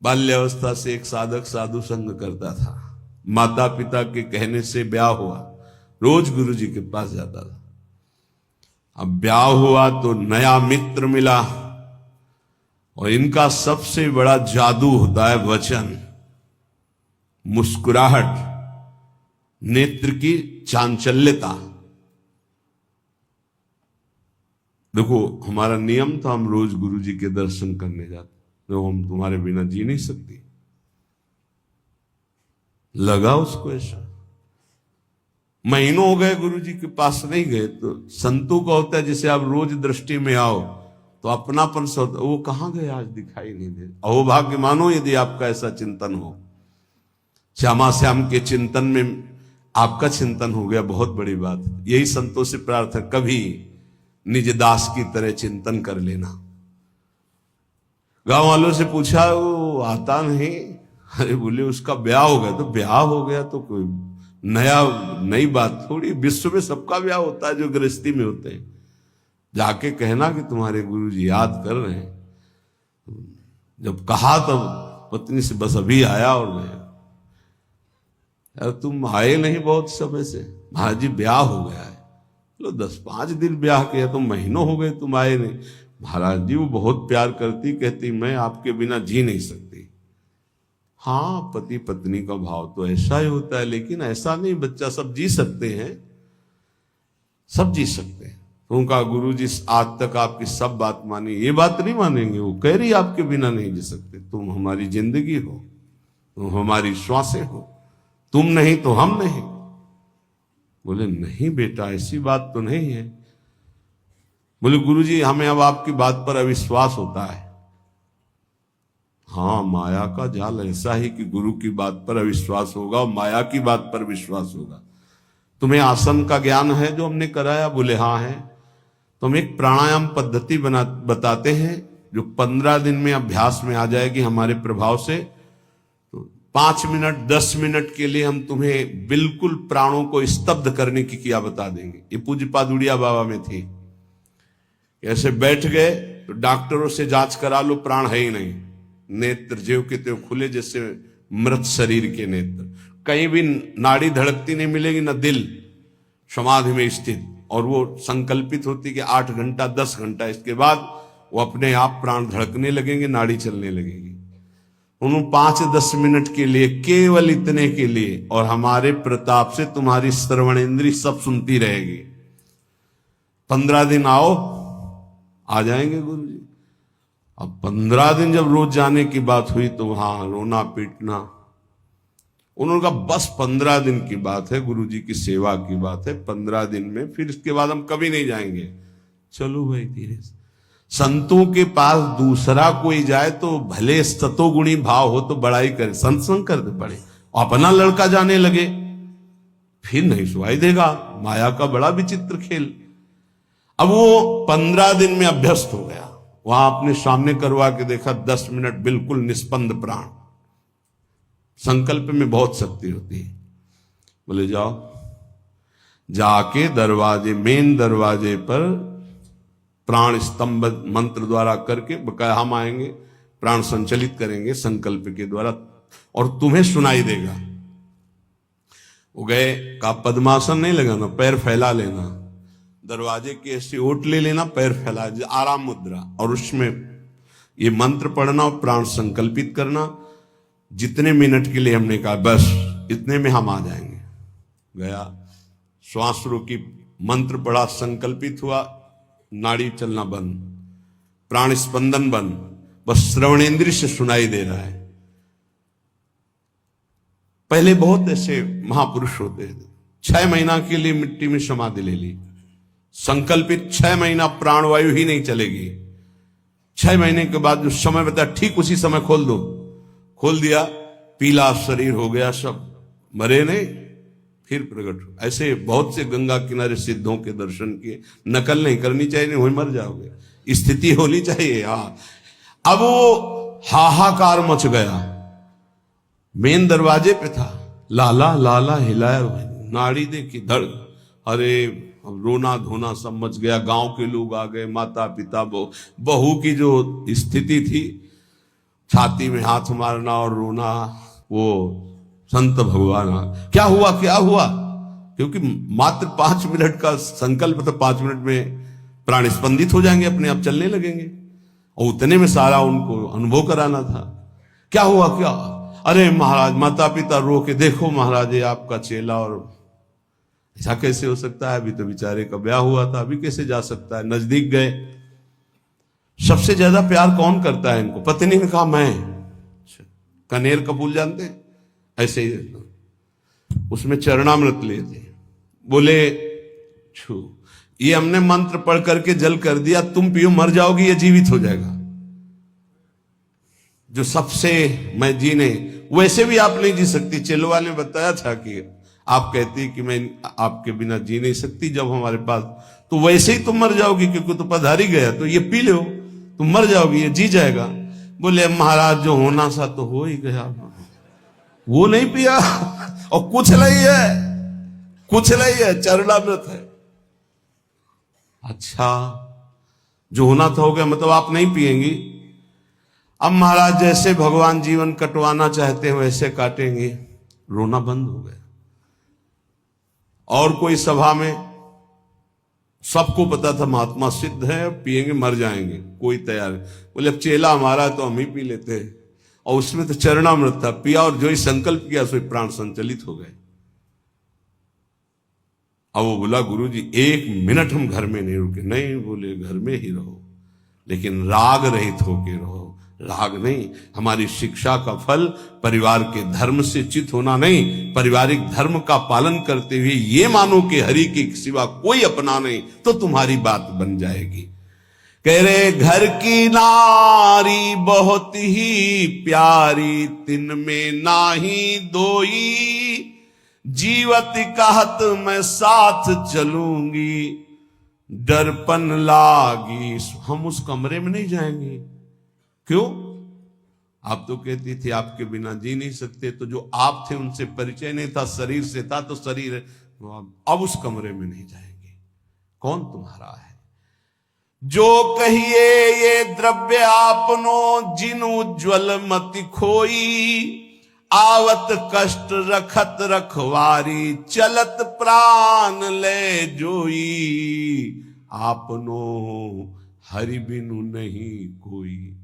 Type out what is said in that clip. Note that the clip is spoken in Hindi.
बाल्यावस्था से एक साधक साधु संग करता था। माता पिता के कहने से ब्याह हुआ, रोज गुरु जी के पास जाता था। अब ब्याह हुआ तो नया मित्र मिला, और इनका सबसे बड़ा जादू होता है वचन, मुस्कुराहट, नेत्र की चांचल्यता। देखो, हमारा नियम था हम रोज गुरु जी के दर्शन करने जाते, तो हम तुम्हारे बिना जी नहीं सकती। लगा उसको ऐसा, महीनों हो गए गुरु जी के पास नहीं गए। तो संतों का होता है जैसे आप रोज दृष्टि में आओ तो अपनापन से होता, वो कहां गए आज दिखाई नहीं दे। अहोभाग्य मानो यदि आपका ऐसा चिंतन हो, श्यामा श्याम के चिंतन में आपका चिंतन हो गया, बहुत बड़ी बात। यही संतों से प्रार्थना, कभी निज दास की तरह चिंतन कर लेना। गांव वालों से पूछा, वो आता नहीं। अरे बोले उसका ब्याह हो गया। तो ब्याह हो गया तो कोई नई बात थोड़ी, विश्व में सबका ब्याह होता है जो गृहस्थी में होते हैं। जाके कहना कि तुम्हारे गुरु जी याद कर रहे हैं। जब कहा तब पत्नी से बस अभी आया और गया। यार तुम आए नहीं बहुत समय से। महाराज जी ब्याह हो गया है। लो 10-5 दिन ब्याह किया, तो महीनों हो गए तुम आए नहीं। महाराज जी वो बहुत प्यार करती, कहती मैं आपके बिना जी नहीं सकती। हाँ, पति पत्नी का भाव तो ऐसा ही होता है, लेकिन ऐसा नहीं बच्चा, सब जी सकते हैं, सब जी सकते हैं। तो उनका गुरु जी आज तक आपकी सब बात मानी, ये बात नहीं मानेंगे। वो कह रही आपके बिना नहीं जी सकते, तुम हमारी जिंदगी हो, तुम हमारी श्वासें हो, तुम नहीं तो हम नहीं। बोले नहीं बेटा, ऐसी बात तो नहीं है। बोले गुरुजी हमें अब आपकी बात पर अविश्वास होता है। हाँ, माया का जाल ऐसा ही कि गुरु की बात पर अविश्वास होगा और माया की बात पर विश्वास होगा। तुम्हें आसन का ज्ञान है जो हमने कराया? बोले हाँ है। तो हम एक प्राणायाम पद्धति बताते हैं जो 15 दिन में अभ्यास में आ जाएगी हमारे प्रभाव से। 5 मिनट 10 मिनट के लिए हम तुम्हें बिल्कुल प्राणों को स्तब्ध करने की क्रिया बता देंगे। ये पूज्य पादुड़िया बाबा में थी। ऐसे बैठ गए तो डॉक्टरों से जांच करा लो, प्राण है ही नहीं। नेत्र ज्यों के त्यों खुले जैसे मृत शरीर के नेत्र, कहीं भी नाड़ी धड़कती नहीं मिलेगी, न दिल, समाधि में स्थित। और वो संकल्पित होती कि 8 घंटा 10 घंटा, इसके बाद वो अपने आप प्राण धड़कने लगेंगे, नाड़ी चलने लगेगी। उन्होंने 5-10 मिनट के लिए, केवल इतने के लिए, और हमारे प्रताप से तुम्हारी श्रवणेंद्री सब सुनती रहेगी। 15 दिन आओ, आ जाएंगे गुरु जी। अब 15 दिन जब रोज जाने की बात हुई तो वहां रोना पीटना। उन्होंने कहा बस 15 दिन की बात है, गुरु जी की सेवा की बात है, 15 दिन में, फिर इसके बाद हम कभी नहीं जाएंगे। चलो भाई धीरे से। संतों के पास दूसरा कोई जाए तो भले सतोगुणी भाव हो तो बड़ाई करे, संग कर दे पड़े, अपना लड़का जाने लगे फिर नहीं सुनाई देगा। माया का बड़ा विचित्र खेल। अब वो 15 दिन में अभ्यस्त हो गया। वहां अपने सामने करवा के देखा, 10 मिनट बिल्कुल निस्पंद प्राण। संकल्प में बहुत शक्ति होती है। बोले जाओ, जाके दरवाजे, मेन दरवाजे पर प्राण स्तंभ मंत्र द्वारा करके, बकाया हम आएंगे, प्राण संचलित करेंगे संकल्प के द्वारा, और तुम्हें सुनाई देगा। वो गए, का पद्मासन नहीं लगाना, पैर फैला लेना, दरवाजे की ऐसी ओट ले लेना, पैर फैला, आराम मुद्रा, और उसमें ये मंत्र पढ़ना और प्राण संकल्पित करना। जितने मिनट के लिए हमने कहा बस इतने में हम आ जाएंगे। गया, श्वास रोकी, मंत्र पढ़ा, संकल्पित हुआ, नाड़ी चलना बंद, प्राण स्पंदन बंद, बस श्रवणेंद्रिय से सुनाई दे रहा है। पहले बहुत ऐसे महापुरुष होते थे, 6 महीना के लिए मिट्टी में समाधि ले ली, संकल्पित 6 महीना प्राणवायु ही नहीं चलेगी। 6 महीने के बाद जो समय बताया ठीक उसी समय खोल दो, खोल दिया, पीला शरीर हो गया, सब मरे नहीं, फिर प्रकट हो। ऐसे बहुत से गंगा किनारे सिद्धों के दर्शन किए। नकल नहीं करनी चाहिए, नहीं वही मर जाओगे, स्थिति होनी चाहिए। हाँ, अब वो हाहाकार मच गया। मेन दरवाजे पे था, लाला लाला हिलाया, नाड़ी देखी धड़, अरे रोना धोना सब मच गया। गांव के लोग आ गए, माता पिता, बहू की जो स्थिति थी छाती में हाथ मारना और रोना, वो संत भगवान क्या हुआ क्या हुआ, क्योंकि मात्र 5 मिनट का संकल्प था, 5 मिनट में प्राण स्पंदित हो जाएंगे, अपने आप चलने लगेंगे, और उतने में सारा उनको अनुभव कराना था। क्या हुआ क्या, अरे महाराज माता पिता रो के, देखो महाराज ये आपका चेला, और ऐसा कैसे हो सकता है, अभी तो बेचारे का ब्याह हुआ था, अभी कैसे जा सकता है। नजदीक गए, सबसे ज्यादा प्यार कौन करता है इनको, पत्नी ने कहा मैं। कनेर का फूल जानते हैं, ऐसे ही उसमें चरणामृत लिए थे, बोले छू, ये हमने मंत्र पढ़ करके जल कर दिया, तुम पियो मर जाओगी, ये जीवित हो जाएगा। जो सबसे मैं जीने, वैसे भी आप नहीं जी सकती। चेलोवा ने बताया था कि आप कहती कि मैं आपके बिना जी नहीं सकती जब हमारे पास, तो वैसे ही तुम मर जाओगी, क्योंकि तो पधारी गया, तो ये पी लो, तुम मर जाओगी, ये जी जाएगा। बोले महाराज जो होना सा तो हो ही गया, वो नहीं पिया और कुछ नहीं है, कुछ नहीं है, चरणामृत है। अच्छा, जो होना था हो गया, मतलब आप नहीं पिएंगी। अब महाराज जैसे भगवान जीवन कटवाना चाहते हैं वैसे काटेंगे। रोना बंद हो गया। और कोई सभा में, सबको पता था महात्मा सिद्ध है, पिएंगे मर जाएंगे, कोई तैयार है। बोले अब चेला हमारा तो हम ही पी लेते हैं, और उसमें तो चरणामृत था, पिया और जो ही संकल्प किया सो प्राण संचलित हो गए। अब वो बोला गुरु जी 1 मिनट हम घर में नहीं रुके। नहीं, बोले घर में ही रहो, लेकिन राग रहित होके रहो। राग नहीं, हमारी शिक्षा का फल परिवार के धर्म से चित होना नहीं, पारिवारिक धर्म का पालन करते हुए ये मानो कि हरि के सिवा कोई अपना नहीं, तो तुम्हारी बात बन जाएगी। कह रहे घर की नारी बहुत ही प्यारी, तिन में नाही दोई, जीवत कहत मैं साथ चलूंगी, दर्पण लागी। हम उस कमरे में नहीं जाएंगे। क्यों? आप तो कहती थी आपके बिना जी नहीं सकते, तो जो आप थे उनसे परिचय नहीं था, शरीर से था, तो शरीर अब उस कमरे में नहीं जाएंगे। कौन तुम्हारा है? जो कहिए ये द्रव्य आपनो, जिन उज्ज्वल मति खोई, आवत कष्ट रखत रखवारी, चलत प्राण ले जोई, आपनो हरि बिनु नहीं कोई।